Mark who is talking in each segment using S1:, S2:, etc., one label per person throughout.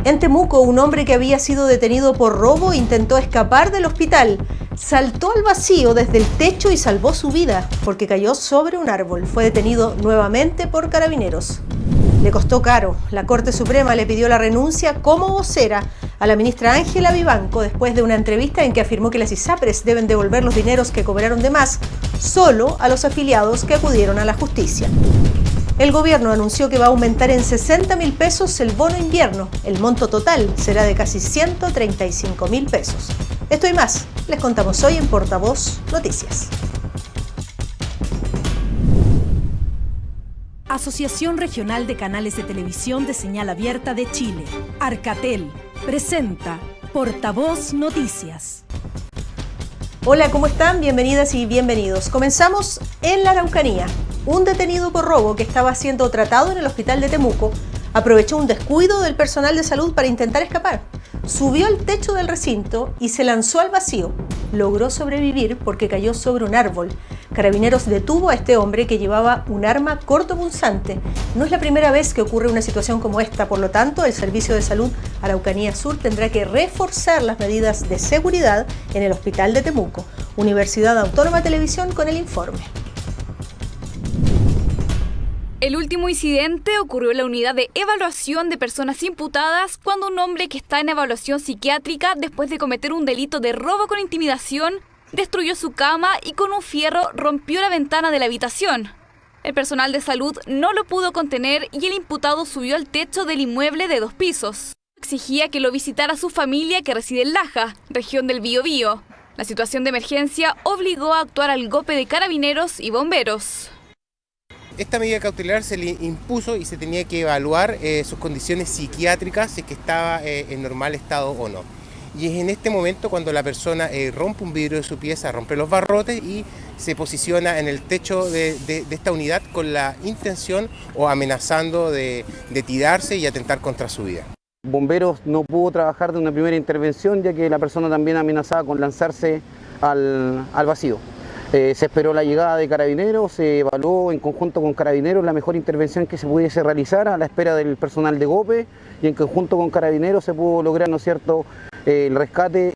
S1: En Temuco, un hombre que había sido detenido por robo intentó escapar del hospital. Saltó al vacío desde el techo y salvó su vida porque cayó sobre un árbol. Fue detenido nuevamente por carabineros. Le costó caro. La Corte Suprema le pidió la renuncia como vocera a la ministra Ángela Vivanco después de una entrevista en que afirmó que las ISAPRES deben devolver los dineros que cobraron de más solo a los afiliados que acudieron a la justicia. El gobierno anunció que va a aumentar en 60.000 pesos el bono invierno. El monto total será de casi 135.000 pesos. Esto y más les contamos hoy en Portavoz Noticias.
S2: Asociación Regional de Canales de Televisión de Señal Abierta de Chile, Arcatel, presenta Portavoz Noticias.
S1: Hola, ¿cómo están? Bienvenidas y bienvenidos. Comenzamos en la Araucanía. Un detenido por robo que estaba siendo tratado en el hospital de Temuco aprovechó un descuido del personal de salud para intentar escapar. Subió al techo del recinto y se lanzó al vacío. Logró sobrevivir porque cayó sobre un árbol. Carabineros detuvo a este hombre que llevaba un arma cortopunzante. No es la primera vez que ocurre una situación como esta, por lo tanto, el Servicio de Salud Araucanía Sur tendrá que reforzar las medidas de seguridad en el hospital de Temuco. Universidad Autónoma Televisión con el informe.
S3: El último incidente ocurrió en la unidad de evaluación de personas imputadas cuando un hombre que está en evaluación psiquiátrica después de cometer un delito de robo con intimidación destruyó su cama y con un fierro rompió la ventana de la habitación. El personal de salud no lo pudo contener y el imputado subió al techo del inmueble de 2 pisos. Exigía que lo visitara su familia que reside en Laja, región del Biobío. La situación de emergencia obligó a actuar al golpe de carabineros y bomberos.
S4: Esta medida cautelar se le impuso y se tenía que evaluar sus condiciones psiquiátricas, si es que estaba en normal estado o no. Y es en este momento cuando la persona rompe un vidrio de su pieza, rompe los barrotes y se posiciona en el techo de esta unidad con la intención o amenazando de tirarse y atentar contra su vida.
S5: Bomberos no pudo trabajar de una primera intervención ya que la persona también amenazaba con lanzarse al vacío. Se esperó la llegada de carabineros, se evaluó en conjunto con carabineros la mejor intervención que se pudiese realizar a la espera del personal de GOPE y en conjunto con carabineros se pudo lograr, ¿no es cierto?, el rescate.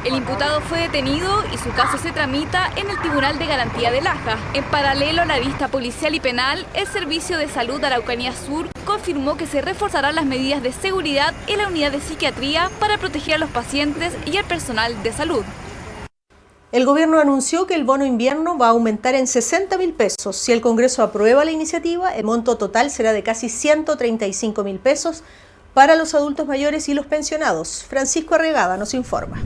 S3: El imputado fue detenido y su caso se tramita en el Tribunal de Garantía de Laja. En paralelo a la vista policial y penal, el Servicio de Salud Araucanía Sur confirmó que se reforzarán las medidas de seguridad en la unidad de psiquiatría para proteger a los pacientes y al personal de salud.
S1: El gobierno anunció que el bono invierno va a aumentar en 60.000 pesos. Si el Congreso aprueba la iniciativa, el monto total será de casi 135.000 pesos para los adultos mayores y los pensionados. Francisco Arregada nos informa.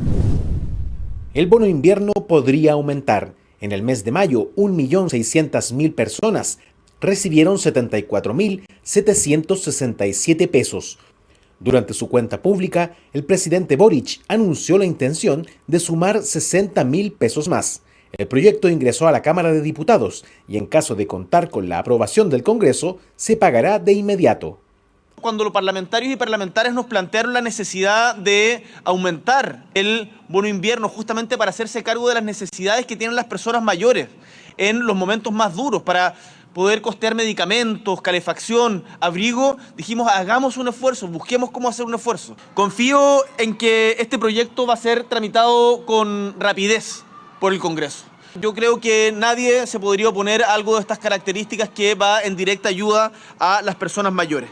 S6: El bono invierno podría aumentar. En el mes de mayo, 1.600.000 personas recibieron 74.767 pesos. Durante su cuenta pública, el presidente Boric anunció la intención de sumar 60.000 pesos más. El proyecto ingresó a la Cámara de Diputados y en caso de contar con la aprobación del Congreso, se pagará de inmediato.
S7: Cuando los parlamentarios y parlamentarias nos plantearon la necesidad de aumentar el bono invierno justamente para hacerse cargo de las necesidades que tienen las personas mayores en los momentos más duros, para poder costear medicamentos, calefacción, abrigo, dijimos hagamos un esfuerzo, busquemos cómo hacer un esfuerzo. Confío en que este proyecto va a ser tramitado con rapidez por el Congreso. Yo creo que nadie se podría oponer a algo de estas características que va en directa ayuda a las personas mayores.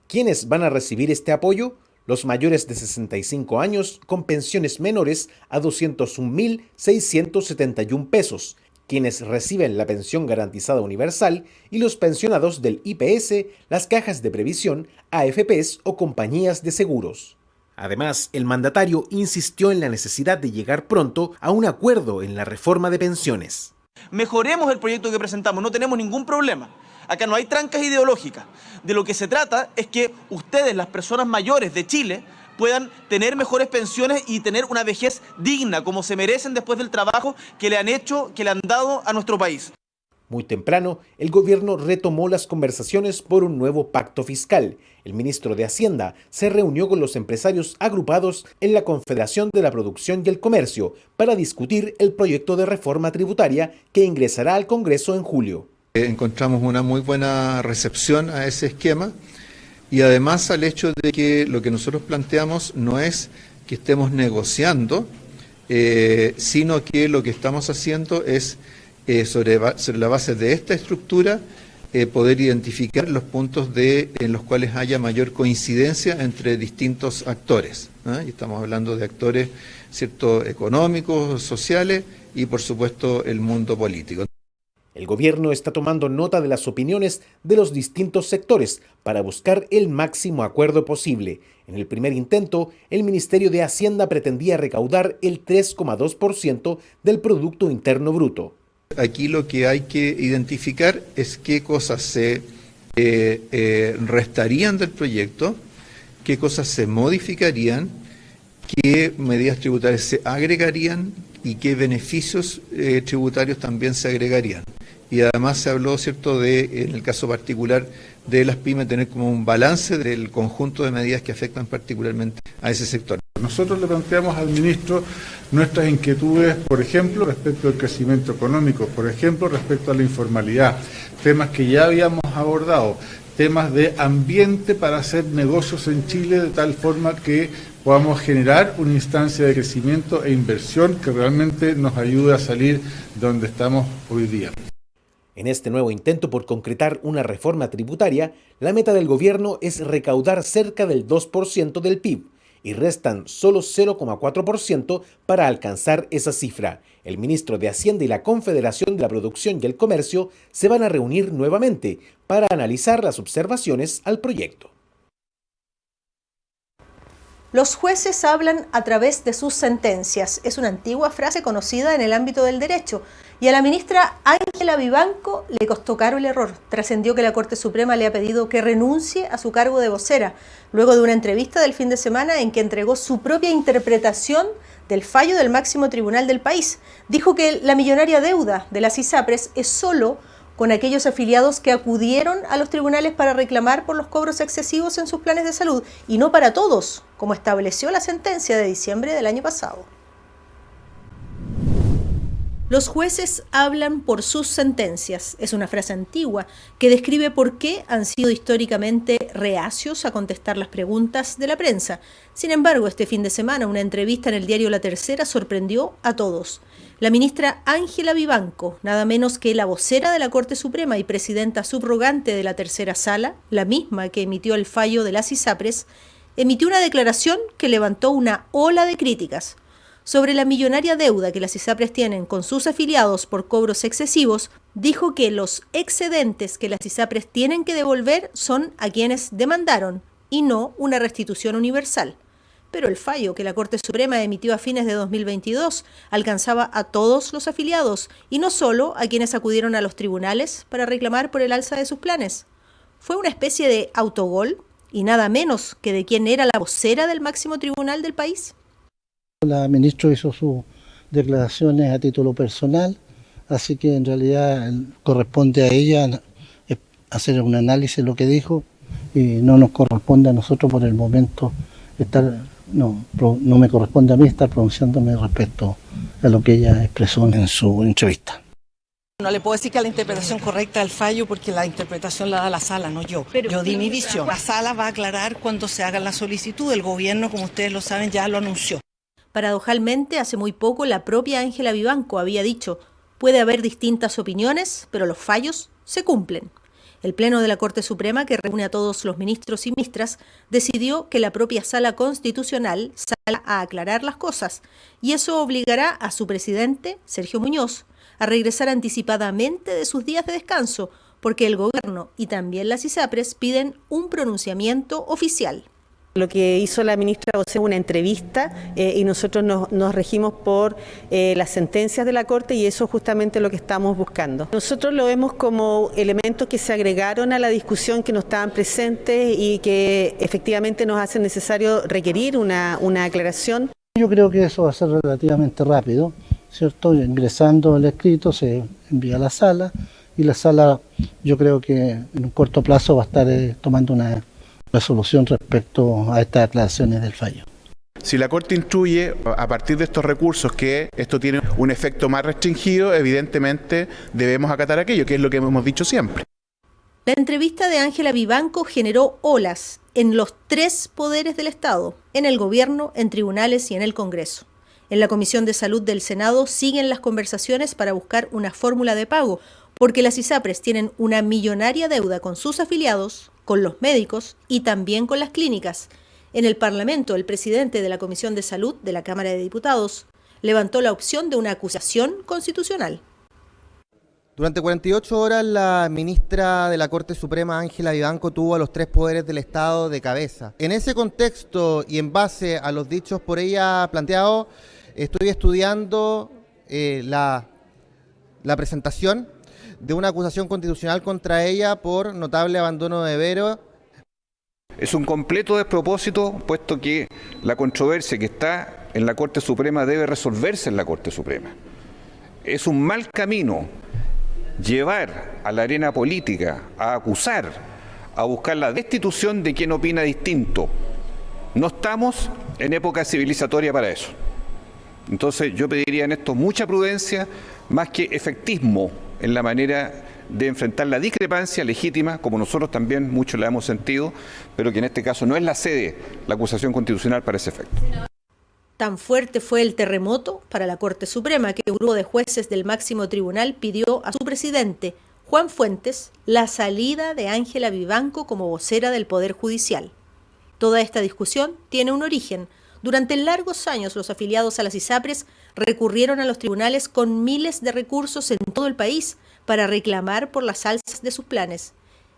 S6: ¿Quiénes van a recibir este apoyo? Los mayores de 65 años con pensiones menores a 201.671 pesos, quienes reciben la pensión garantizada universal y los pensionados del IPS, las cajas de previsión, AFPs o compañías de seguros. Además, el mandatario insistió en la necesidad de llegar pronto a un acuerdo en la reforma de pensiones.
S7: Mejoremos el proyecto que presentamos, no tenemos ningún problema. Acá no hay trancas ideológicas. De lo que se trata es que ustedes, las personas mayores de Chile, puedan tener mejores pensiones y tener una vejez digna, como se merecen después del trabajo que le han hecho, que le han dado a nuestro país.
S6: Muy temprano, el gobierno retomó las conversaciones por un nuevo pacto fiscal. El ministro de Hacienda se reunió con los empresarios agrupados en la Confederación de la Producción y el Comercio para discutir el proyecto de reforma tributaria que ingresará al Congreso en julio.
S8: Encontramos una muy buena recepción a ese esquema. y además al hecho de que lo que nosotros planteamos no es que estemos negociando, sino que lo que estamos haciendo es, sobre la base de esta estructura, poder identificar los puntos en los cuales haya mayor coincidencia entre distintos actores, ¿no? Y estamos hablando de actores, ¿cierto?, económicos, sociales y por supuesto el mundo político.
S6: El gobierno está tomando nota de las opiniones de los distintos sectores para buscar el máximo acuerdo posible. En el primer intento, el Ministerio de Hacienda pretendía recaudar el 3,2% del Producto Interno Bruto.
S8: Aquí lo que hay que identificar es qué cosas se restarían del proyecto, qué cosas se modificarían, qué medidas tributarias se agregarían y qué beneficios tributarios también se agregarían. Y además se habló, ¿cierto?, en el caso particular de las pymes, tener como un balance del conjunto de medidas que afectan particularmente a ese sector.
S9: Nosotros le planteamos al ministro nuestras inquietudes, por ejemplo, respecto al crecimiento económico, por ejemplo, respecto a la informalidad, temas que ya habíamos abordado, temas de ambiente para hacer negocios en Chile de tal forma que podamos generar una instancia de crecimiento e inversión que realmente nos ayude a salir de donde estamos hoy día.
S6: En este nuevo intento por concretar una reforma tributaria, la meta del gobierno es recaudar cerca del 2% del PIB y restan solo 0,4% para alcanzar esa cifra. El ministro de Hacienda y la Confederación de la Producción y el Comercio se van a reunir nuevamente para analizar las observaciones al proyecto.
S1: Los jueces hablan a través de sus sentencias. Es una antigua frase conocida en el ámbito del derecho. Y a la ministra Ángela Vivanco le costó caro el error. Trascendió que la Corte Suprema le ha pedido que renuncie a su cargo de vocera, luego de una entrevista del fin de semana en que entregó su propia interpretación del fallo del máximo tribunal del país. Dijo que la millonaria deuda de las ISAPRES es solo con aquellos afiliados que acudieron a los tribunales para reclamar por los cobros excesivos en sus planes de salud, y no para todos, como estableció la sentencia de diciembre del año pasado. Los jueces hablan por sus sentencias. Es una frase antigua que describe por qué han sido históricamente reacios a contestar las preguntas de la prensa. Sin embargo, este fin de semana una entrevista en el diario La Tercera sorprendió a todos. La ministra Ángela Vivanco, nada menos que la vocera de la Corte Suprema y presidenta subrogante de la Tercera Sala, la misma que emitió el fallo de las ISAPRES, emitió una declaración que levantó una ola de críticas. Sobre la millonaria deuda que las ISAPRES tienen con sus afiliados por cobros excesivos, dijo que los excedentes que las ISAPRES tienen que devolver son a quienes demandaron y no una restitución universal. Pero el fallo que la Corte Suprema emitió a fines de 2022 alcanzaba a todos los afiliados y no solo a quienes acudieron a los tribunales para reclamar por el alza de sus planes. Fue una especie de autogol y nada menos que de quién era la vocera del máximo tribunal del país.
S10: La ministra hizo sus declaraciones a título personal, así que en realidad corresponde a ella hacer un análisis de lo que dijo y no nos corresponde a nosotros por el momento no me corresponde a mí estar pronunciándome respecto a lo que ella expresó en su entrevista.
S11: No le puedo decir que la interpretación correcta del fallo porque la interpretación la da la sala, no yo. Yo di mi visión. La sala va a aclarar cuando se haga la solicitud. El gobierno, como ustedes lo saben, ya lo anunció.
S1: Paradojalmente, hace muy poco la propia Ángela Vivanco había dicho: puede haber distintas opiniones, pero los fallos se cumplen. El Pleno de la Corte Suprema, que reúne a todos los ministros y ministras, decidió que la propia Sala Constitucional salga a aclarar las cosas, y eso obligará a su presidente, Sergio Muñoz, a regresar anticipadamente de sus días de descanso, porque el gobierno y también las ISAPRES piden un pronunciamiento oficial.
S12: Lo que hizo la ministra fue una entrevista y nosotros nos regimos por las sentencias de la Corte y eso es justamente lo que estamos buscando. Nosotros lo vemos como elementos que se agregaron a la discusión que no estaban presentes y que efectivamente nos hacen necesario requerir una aclaración.
S10: Yo creo que eso va a ser relativamente rápido, ¿cierto? Ingresando el escrito se envía a la sala y la sala yo creo que en un corto plazo va a estar tomando una resolución respecto a estas aclaraciones del fallo.
S13: Si la Corte instruye a partir de estos recursos que esto tiene un efecto más restringido, evidentemente debemos acatar aquello, que es lo que hemos dicho siempre.
S1: La entrevista de Ángela Vivanco generó olas en los 3 poderes del Estado, en el gobierno, en tribunales y en el Congreso. En la Comisión de Salud del Senado siguen las conversaciones para buscar una fórmula de pago, porque las ISAPRES tienen una millonaria deuda con sus afiliados, con los médicos y también con las clínicas. En el Parlamento, el presidente de la Comisión de Salud de la Cámara de Diputados levantó la opción de una acusación constitucional.
S14: Durante 48 horas, la ministra de la Corte Suprema, Ángela Vivanco, tuvo a los 3 poderes del Estado de cabeza. En ese contexto y en base a los dichos por ella planteados, estoy estudiando la presentación de una acusación constitucional contra ella por notable abandono de deberes.
S15: Es un completo despropósito, puesto que la controversia que está en la Corte Suprema debe resolverse en la Corte Suprema. Es un mal camino llevar a la arena política a acusar, a buscar la destitución de quien opina distinto. No estamos en época civilizatoria para eso. Entonces yo pediría en esto mucha prudencia, más que efectismo en la manera de enfrentar la discrepancia legítima, como nosotros también muchos la hemos sentido, pero que en este caso no es la sede la acusación constitucional para ese efecto.
S1: Tan fuerte fue el terremoto para la Corte Suprema que un grupo de jueces del máximo tribunal pidió a su presidente, Juan Fuentes, la salida de Ángela Vivanco como vocera del Poder Judicial. Toda esta discusión tiene un origen. Durante largos años los afiliados a las ISAPRES recurrieron a los tribunales con miles de recursos en todo el país para reclamar por las alzas de sus planes.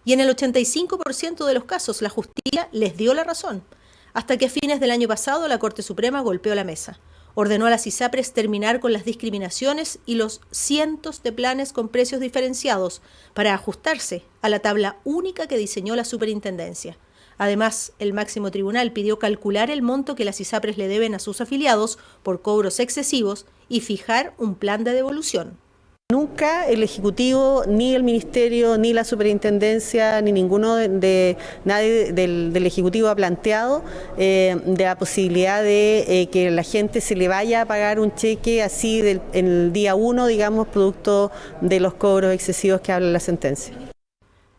S1: Y en el 85% de los casos la justicia les dio la razón. Hasta que a fines del año pasado la Corte Suprema golpeó la mesa. Ordenó a las ISAPRES terminar con las discriminaciones y los cientos de planes con precios diferenciados para ajustarse a la tabla única que diseñó la superintendencia. Además, el máximo tribunal pidió calcular el monto que las ISAPRES le deben a sus afiliados por cobros excesivos y fijar un plan de devolución.
S12: Nunca el Ejecutivo, ni el Ministerio, ni la Superintendencia, ni ninguno nadie del Ejecutivo ha planteado de la posibilidad de que la gente se le vaya a pagar un cheque así en el día 1, digamos, producto de los cobros excesivos que habla la sentencia.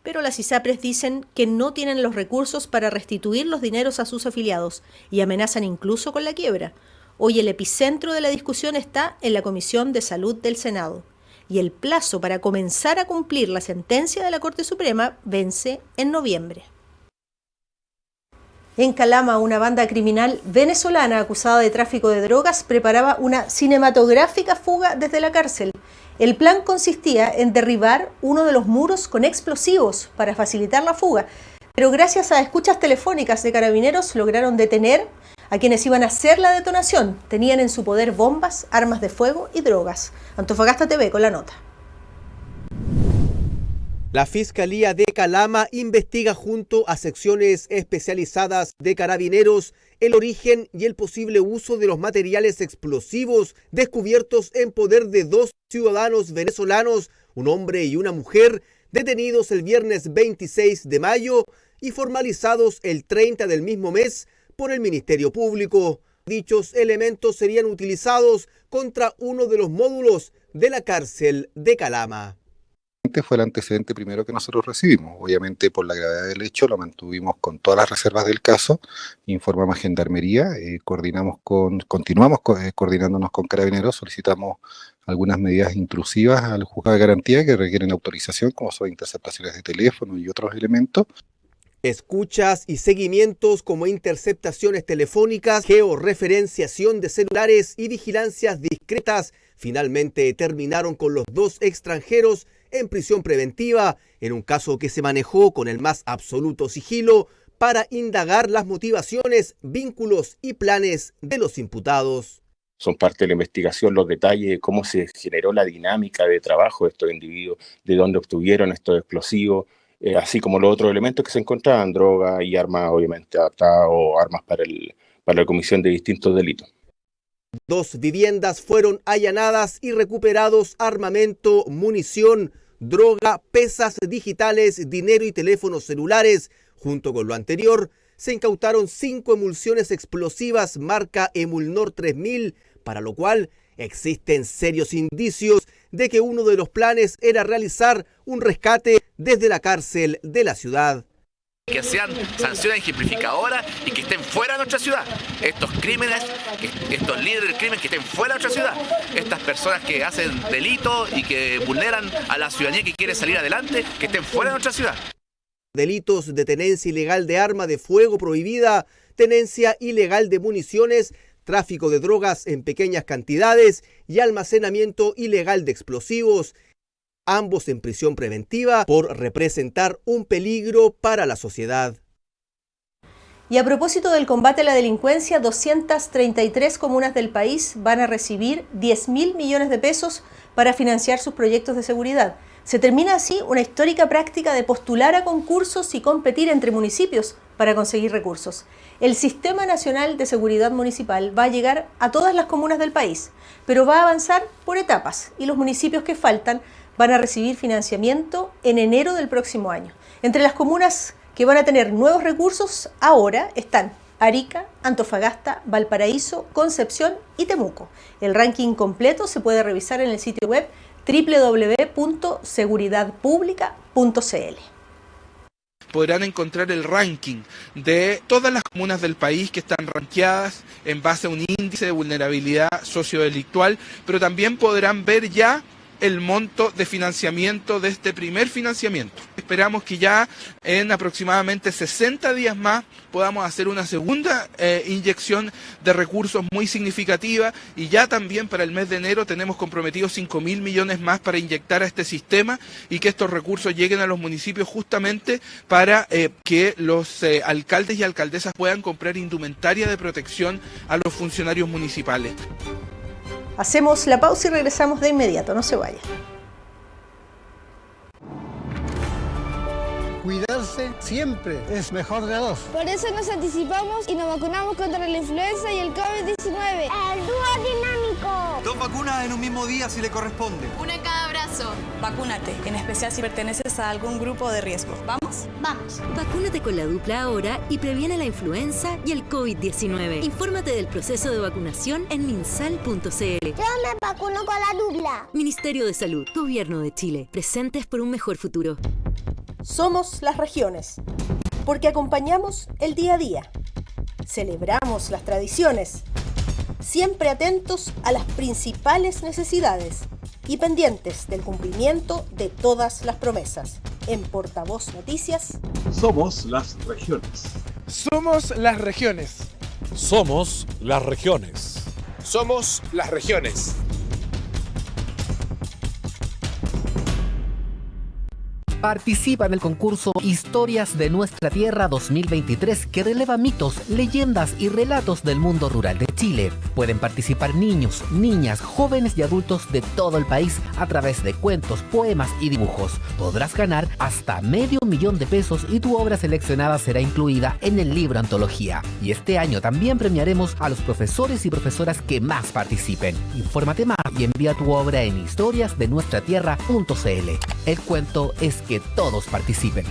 S1: Pero las ISAPRES dicen que no tienen los recursos para restituir los dineros a sus afiliados y amenazan incluso con la quiebra. Hoy el epicentro de la discusión está en la Comisión de Salud del Senado. Y el plazo para comenzar a cumplir la sentencia de la Corte Suprema vence en noviembre. En Calama, una banda criminal venezolana acusada de tráfico de drogas preparaba una cinematográfica fuga desde la cárcel. El plan consistía en derribar uno de los muros con explosivos para facilitar la fuga, pero gracias a escuchas telefónicas de carabineros lograron detener a quienes iban a hacer la detonación. Tenían en su poder bombas, armas de fuego y drogas. Antofagasta TV con la nota.
S16: La Fiscalía de Calama investiga junto a secciones especializadas de carabineros el origen y el posible uso de los materiales explosivos descubiertos en poder de 2 ciudadanos venezolanos, un hombre y una mujer, detenidos el viernes 26 de mayo y formalizados el 30 del mismo mes por el Ministerio Público. Dichos elementos serían utilizados contra uno de los módulos de la cárcel de Calama.
S17: Fue el antecedente primero que nosotros recibimos. Obviamente, por la gravedad del hecho, lo mantuvimos con todas las reservas del caso, informamos a Gendarmería, continuamos coordinándonos con Carabineros, solicitamos algunas medidas intrusivas al juzgado de garantía que requieren autorización, como son interceptaciones de teléfono y otros elementos.
S16: Escuchas y seguimientos como interceptaciones telefónicas, georreferenciación de celulares y vigilancias discretas finalmente terminaron con los 2 extranjeros en prisión preventiva, en un caso que se manejó con el más absoluto sigilo para indagar las motivaciones, vínculos y planes de los imputados.
S18: Son parte de la investigación los detalles de cómo se generó la dinámica de trabajo de estos individuos, de dónde obtuvieron estos explosivos, así como los otros elementos que se encontraban, droga y armas obviamente adaptadas o armas para la comisión de distintos delitos.
S16: 2 viviendas fueron allanadas y recuperados armamento, munición, droga, pesas digitales, dinero y teléfonos celulares. Junto con lo anterior, se incautaron 5 emulsiones explosivas marca Emulnor 3000, para lo cual existen serios indicios de que uno de los planes era realizar un rescate desde la cárcel de la ciudad.
S19: Que sean sanciones ejemplificadoras y que estén fuera de nuestra ciudad. Estos crímenes, estos líderes del crimen que estén fuera de nuestra ciudad. Estas personas que hacen delitos y que vulneran a la ciudadanía que quiere salir adelante, que estén fuera de nuestra ciudad.
S16: Delitos de tenencia ilegal de arma de fuego prohibida, tenencia ilegal de municiones, tráfico de drogas en pequeñas cantidades y almacenamiento ilegal de explosivos. Ambos en prisión preventiva por representar un peligro para la sociedad.
S1: Y a propósito del combate a la delincuencia, 233 comunas del país van a recibir 10.000 millones de pesos para financiar sus proyectos de seguridad. Se termina así una histórica práctica de postular a concursos y competir entre municipios para conseguir recursos. El Sistema Nacional de Seguridad Municipal va a llegar a todas las comunas del país, pero va a avanzar por etapas y los municipios que faltan van a recibir financiamiento en enero del próximo año. Entre las comunas que van a tener nuevos recursos ahora están Arica, Antofagasta, Valparaíso, Concepción y Temuco. El ranking completo se puede revisar en el sitio web www.seguridadpublica.cl.
S20: Podrán encontrar el ranking de todas las comunas del país que están rankeadas en base a un índice de vulnerabilidad sociodelictual, pero también podrán ver ya el monto de financiamiento de este primer financiamiento. Esperamos que ya en aproximadamente 60 días más podamos hacer una segunda inyección de recursos muy significativa y ya también para el mes de enero tenemos comprometidos 5.000 millones más para inyectar a este sistema y que estos recursos lleguen a los municipios justamente para que los alcaldes y alcaldesas puedan comprar indumentaria de protección a los funcionarios municipales.
S1: Hacemos la pausa y regresamos de inmediato, no se vayan.
S21: Cuidarse siempre es mejor de dos.
S22: Por eso nos anticipamos y nos vacunamos contra la influenza y el COVID-19.
S23: ¡El dúo dinámico!
S24: 2 vacunas en un mismo día si le corresponde.
S23: Una en cada brazo.
S25: Vacúnate, en especial si perteneces a algún grupo de riesgo. ¿Vamos?
S23: Vamos.
S26: Vacúnate con la dupla ahora y previene la influenza y el COVID-19. Infórmate del proceso de vacunación en minsal.cl.
S23: Yo me vacuno con la dupla.
S26: Ministerio de Salud, Gobierno de Chile. Presentes por un mejor futuro.
S1: Somos las regiones, porque acompañamos el día a día. Celebramos las tradiciones, siempre atentos a las principales necesidades y pendientes del cumplimiento de todas las promesas. En Portavoz Noticias,
S27: somos las regiones.
S20: Somos las regiones.
S27: Somos las regiones.
S28: Somos las regiones.
S29: Participa en el concurso Historias de Nuestra Tierra 2023 que releva mitos, leyendas y relatos del mundo rural de Chile. Pueden participar niños, niñas, jóvenes y adultos de todo el país a través de cuentos, poemas y dibujos. Podrás ganar hasta $500,000 de pesos y tu obra seleccionada será incluida en el libro antología. Y este año también premiaremos a los profesores y profesoras que más participen. Infórmate más y envía tu obra en historiasdenuestratierra.cl. El cuento es que todos participen.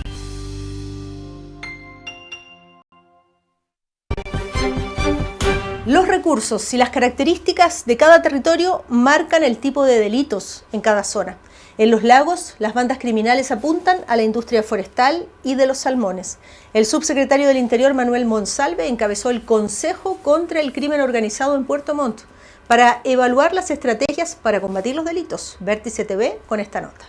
S1: Los recursos y las características de cada territorio marcan el tipo de delitos en cada zona. En los lagos, las bandas criminales apuntan a la industria forestal y de los salmones. El subsecretario del Interior, Manuel Monsalve, encabezó el Consejo contra el Crimen Organizado en Puerto Montt para evaluar las estrategias para combatir los delitos. Vértice TV con esta nota.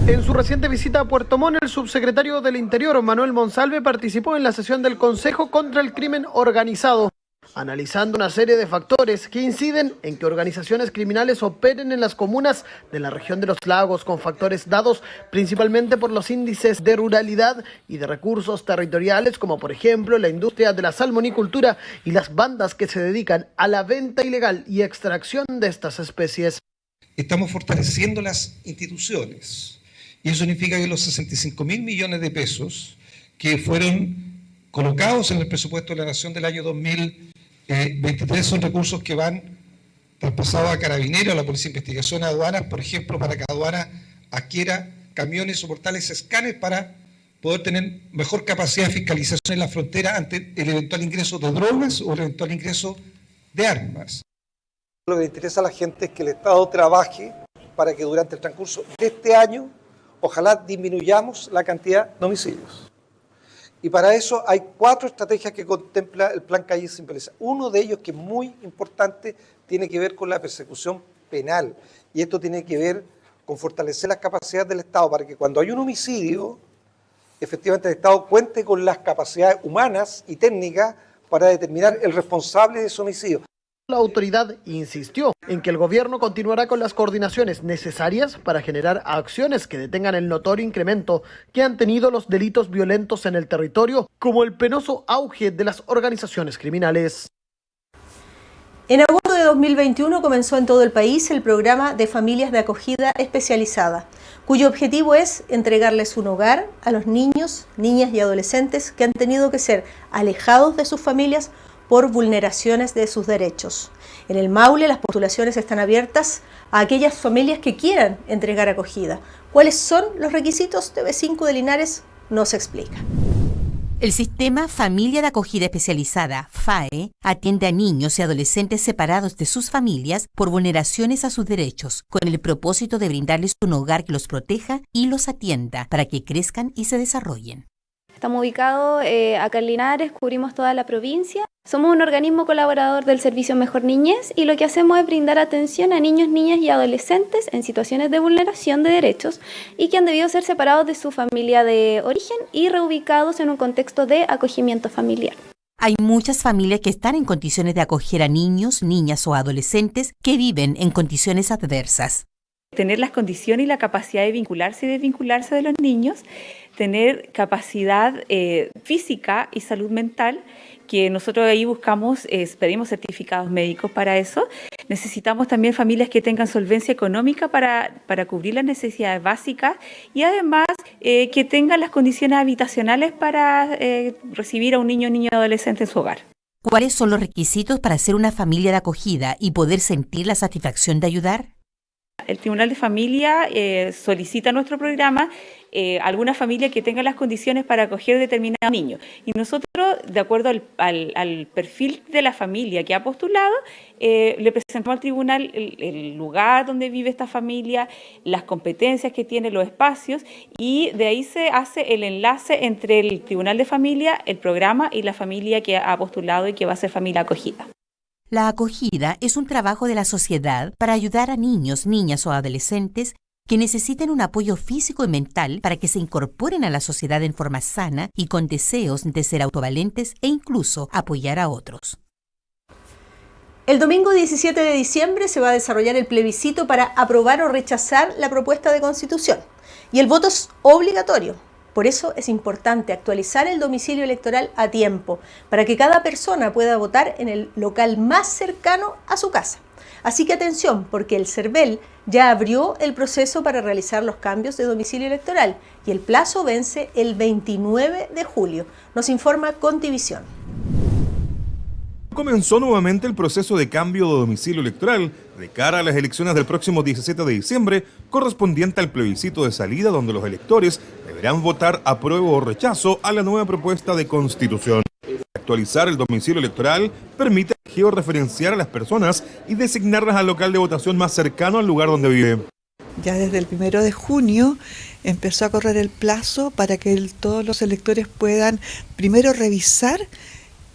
S30: En su reciente visita a Puerto Montt, el subsecretario del Interior, Manuel Monsalve, participó en la sesión del Consejo contra el Crimen Organizado, analizando una serie de factores que inciden en que organizaciones criminales operen en las comunas de la región de los lagos, con factores dados principalmente por los índices de ruralidad y de recursos territoriales, como por ejemplo la industria de la salmonicultura y las bandas que se dedican a la venta ilegal y extracción de estas especies.
S31: Estamos fortaleciendo las instituciones. Y eso significa que los 65.000 millones de pesos que fueron colocados en el presupuesto de la Nación del año 2023 son recursos que van traspasados a Carabineros, a la Policía de Investigación, a aduanas, por ejemplo, para que aduana adquiera camiones o portales escáner para poder tener mejor capacidad de fiscalización en la frontera ante el eventual ingreso de drogas o el eventual ingreso de armas.
S32: Lo que le interesa a la gente es que el Estado trabaje para que durante el transcurso de este año
S31: ojalá disminuyamos la cantidad de homicidios. Y para eso hay 4 estrategias que contempla el Plan Calles sin Violencia. Uno de ellos, que es muy importante, tiene que ver con la persecución penal. Y esto tiene que ver con fortalecer las capacidades del Estado para que cuando hay un homicidio, efectivamente el Estado cuente con las capacidades humanas y técnicas para determinar el responsable de ese homicidio.
S30: La autoridad insistió en que el gobierno continuará con las coordinaciones necesarias para generar acciones que detengan el notorio incremento que han tenido los delitos violentos en el territorio, como el penoso auge de las organizaciones criminales.
S1: En agosto de 2021 comenzó en todo el país el programa de familias de acogida especializada, cuyo objetivo es entregarles un hogar a los niños, niñas y adolescentes que han tenido que ser alejados de sus familias por vulneraciones de sus derechos. En el Maule las postulaciones están abiertas a aquellas familias que quieran entregar acogida. ¿Cuáles son los requisitos? TV5 de Linares nos explica.
S2: El sistema Familia de Acogida Especializada, FAE, atiende a niños y adolescentes separados de sus familias por vulneraciones a sus derechos, con el propósito de brindarles un hogar que los proteja y los atienda para que crezcan y se desarrollen.
S3: Estamos ubicados acá en Linares, cubrimos toda la provincia. Somos un organismo colaborador del Servicio Mejor Niñez y lo que hacemos es brindar atención a niños, niñas y adolescentes en situaciones de vulneración de derechos y que han debido ser separados de su familia de origen y reubicados en un contexto de acogimiento familiar.
S2: Hay muchas familias que están en condiciones de acoger a niños, niñas o adolescentes que viven en condiciones adversas.
S4: Tener las condiciones y la capacidad de vincularse y desvincularse de los niños, tener capacidad física y salud mental, que nosotros ahí buscamos, pedimos certificados médicos para eso. Necesitamos también familias que tengan solvencia económica para cubrir las necesidades básicas y además que tengan las condiciones habitacionales para recibir a un niño o niña adolescente en su hogar.
S2: ¿Cuáles son los requisitos para ser una familia de acogida y poder sentir la satisfacción de ayudar?
S4: El Tribunal de Familia solicita nuestro programa alguna familia que tenga las condiciones para acoger determinado niño. Y nosotros, de acuerdo al perfil de la familia que ha postulado, le presentamos al tribunal el lugar donde vive esta familia, las competencias que tiene, los espacios, y de ahí se hace el enlace entre el Tribunal de Familia, el programa y la familia que ha postulado y que va a ser familia acogida.
S2: La acogida es un trabajo de la sociedad para ayudar a niños, niñas o adolescentes que necesiten un apoyo físico y mental para que se incorporen a la sociedad en forma sana y con deseos de ser autovalentes e incluso apoyar a otros.
S1: El domingo 17 de diciembre se va a desarrollar el plebiscito para aprobar o rechazar la propuesta de constitución. Y el voto es obligatorio. Por eso es importante actualizar el domicilio electoral a tiempo, para que cada persona pueda votar en el local más cercano a su casa. Así que atención, porque el CERVEL ya abrió el proceso para realizar los cambios de domicilio electoral y el plazo vence el 29 de julio. Nos informa Contivisión.
S5: Comenzó nuevamente el proceso de cambio de domicilio electoral de cara a las elecciones del próximo 17 de diciembre, correspondiente al plebiscito de salida, donde los electores deberán votar apruebo o rechazo a la nueva propuesta de constitución. Actualizar el domicilio electoral permite georreferenciar a las personas y designarlas al local de votación más cercano al lugar donde vive.
S6: Ya desde el 1 de junio empezó a correr el plazo para que todos los electores puedan primero revisar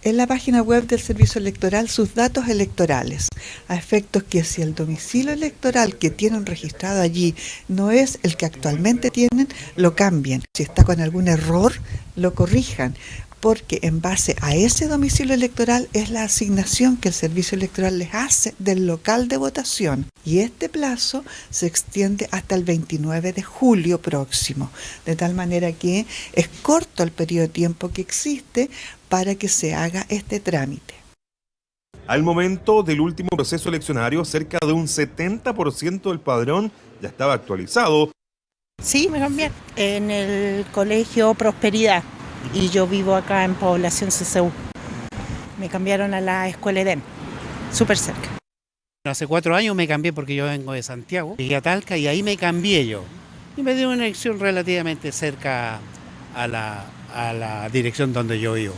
S6: en la página web del Servicio Electoral sus datos electorales, a efectos que si el domicilio electoral que tienen registrado allí no es el que actualmente tienen, lo cambien. Si está con algún error, lo corrijan, porque en base a ese domicilio electoral es la asignación que el Servicio Electoral les hace del local de votación. Y este plazo se extiende hasta el 29 de julio próximo, de tal manera que es corto el periodo de tiempo que existe para que se haga este trámite.
S5: Al momento del último proceso eleccionario, cerca de un 70% del padrón ya estaba actualizado.
S7: Sí, me cambié en el colegio Prosperidad y yo vivo acá en Población CCU. Me cambiaron a la Escuela Edén, súper cerca.
S8: Hace 4 años me cambié porque yo vengo de Santiago, llegué a Talca y ahí me cambié yo. Y me dio una elección relativamente cerca a la dirección donde yo vivo.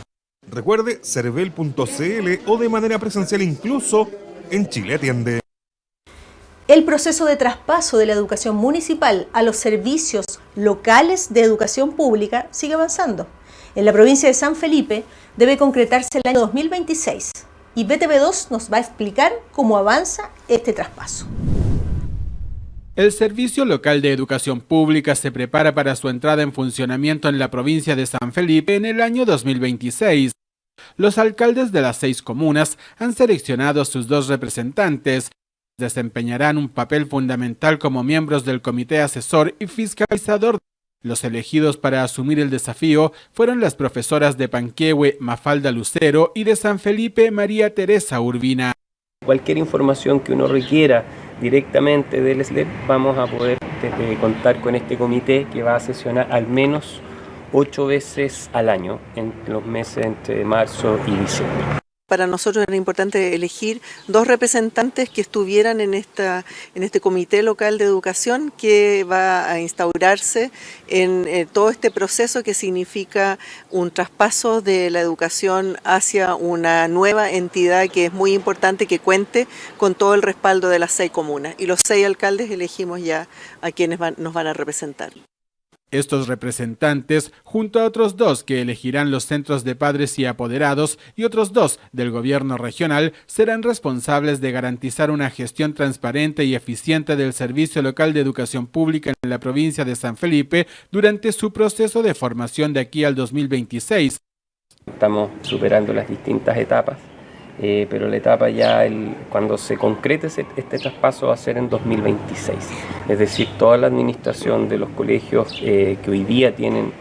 S5: Recuerde, cervel.cl o de manera presencial incluso en Chile Atiende.
S1: El proceso de traspaso de la educación municipal a los servicios locales de educación pública sigue avanzando. En la provincia de San Felipe debe concretarse el año 2026 y BTV2 nos va a explicar cómo avanza este traspaso.
S9: El Servicio Local de Educación Pública se prepara para su entrada en funcionamiento en la provincia de San Felipe en el año 2026. Los alcaldes de las 6 comunas han seleccionado a sus 2 representantes. Desempeñarán un papel fundamental como miembros del comité asesor y fiscalizador. Los elegidos para asumir el desafío fueron las profesoras de Panquehue, Mafalda Lucero, y de San Felipe, María Teresa Urbina.
S10: Cualquier información que uno requiera directamente del SLEP, vamos a poder contar con este comité que va a sesionar al menos 8 veces al año en los meses entre marzo y diciembre.
S11: Para nosotros era importante elegir 2 representantes que estuvieran en este comité local de educación que va a instaurarse en todo este proceso que significa un traspaso de la educación hacia una nueva entidad que es muy importante que cuente con todo el respaldo de las 6 comunas. Y los 6 alcaldes elegimos ya a quienes nos van a representar.
S9: Estos representantes, junto a otros 2 que elegirán los centros de padres y apoderados y otros 2 del gobierno regional, serán responsables de garantizar una gestión transparente y eficiente del Servicio Local de Educación Pública en la provincia de San Felipe durante su proceso de formación de aquí al 2026.
S10: Estamos superando las distintas etapas, pero la etapa ya, cuando se concrete este traspaso va a ser en 2026. Es decir, toda la administración de los colegios que hoy día tienen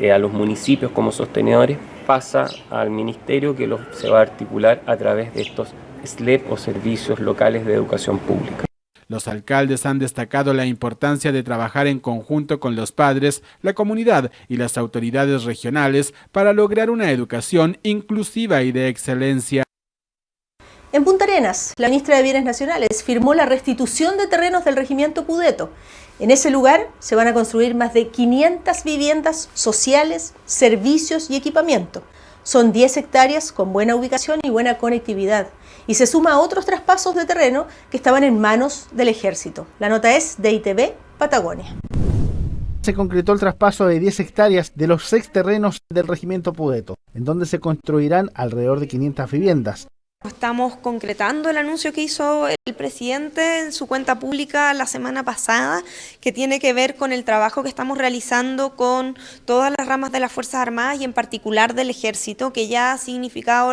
S10: a los municipios como sostenedores pasa al ministerio que se va a articular a través de estos SLEP o Servicios Locales de Educación Pública.
S9: Los alcaldes han destacado la importancia de trabajar en conjunto con los padres, la comunidad y las autoridades regionales para lograr una educación inclusiva y de excelencia.
S1: En Punta Arenas, la ministra de Bienes Nacionales firmó la restitución de terrenos del Regimiento Pudeto. En ese lugar se van a construir más de 500 viviendas sociales, servicios y equipamiento. Son 10 hectáreas con buena ubicación y buena conectividad. Y se suma a otros traspasos de terreno que estaban en manos del Ejército. La nota es de ITV Patagonia.
S12: Se concretó el traspaso de 10 hectáreas de los 6 terrenos del Regimiento Pudeto, en donde se construirán alrededor de 500 viviendas.
S13: Estamos concretando el anuncio que hizo el presidente en su cuenta pública la semana pasada, que tiene que ver con el trabajo que estamos realizando con todas las ramas de las Fuerzas Armadas y en particular del Ejército, que ya ha significado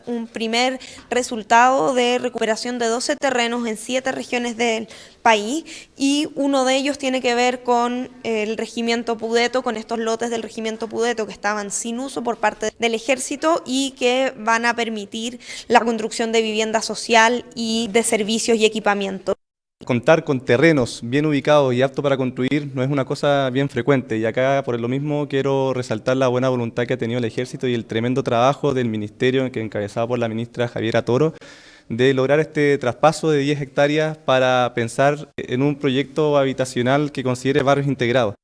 S13: un primer resultado de recuperación de 12 terrenos en 7 regiones del país, y uno de ellos tiene que ver con el Regimiento Pudeto, con estos lotes del Regimiento Pudeto que estaban sin uso por parte del Ejército y que van a permitir la construcción de vivienda social y de servicios y equipamiento.
S14: Contar con terrenos bien ubicados y aptos para construir no es una cosa bien frecuente, y acá por lo mismo quiero resaltar la buena voluntad que ha tenido el Ejército y el tremendo trabajo del Ministerio, que encabezado por la ministra Javiera Toro, de lograr este traspaso de 10 hectáreas para pensar en un proyecto habitacional que considere barrios integrados.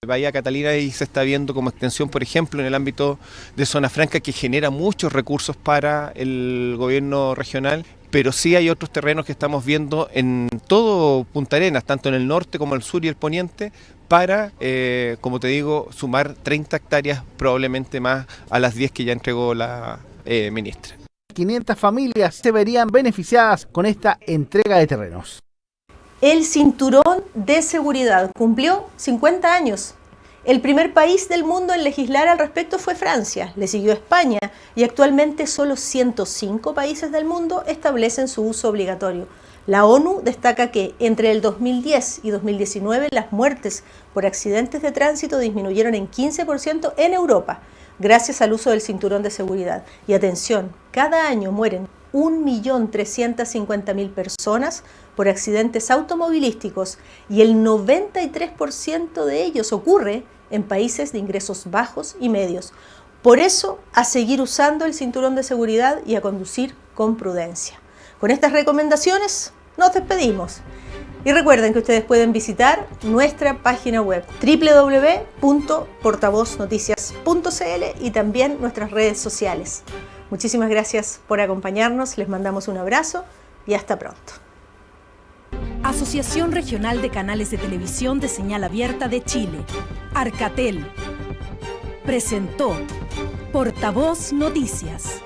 S15: Bahía Catalina ahí se está viendo como extensión, por ejemplo, en el ámbito de Zona Franca, que genera muchos recursos para el gobierno regional, pero sí hay otros terrenos que estamos viendo en todo Punta Arenas, tanto en el norte como el sur y el poniente, para, como te digo, sumar 30 hectáreas, probablemente más a las 10 que ya entregó la ministra.
S12: 500 familias se verían beneficiadas con esta entrega de terrenos.
S1: El Cinturón de Seguridad cumplió 50 años. El primer país del mundo en legislar al respecto fue Francia, le siguió España y actualmente solo 105 países del mundo establecen su uso obligatorio. La ONU destaca que entre el 2010 y 2019 las muertes por accidentes de tránsito disminuyeron en 15% en Europa, gracias al uso del cinturón de seguridad. Y atención, cada año mueren 1.350.000 personas por accidentes automovilísticos y el 93% de ellos ocurre en países de ingresos bajos y medios. Por eso, a seguir usando el cinturón de seguridad y a conducir con prudencia. Con estas recomendaciones, nos despedimos. Y recuerden que ustedes pueden visitar nuestra página web www.portavoznoticias.cl y también nuestras redes sociales. Muchísimas gracias por acompañarnos, les mandamos un abrazo y hasta pronto.
S16: Asociación Regional de Canales de Televisión de Señal Abierta de Chile, Arcatel, presentó Portavoz Noticias.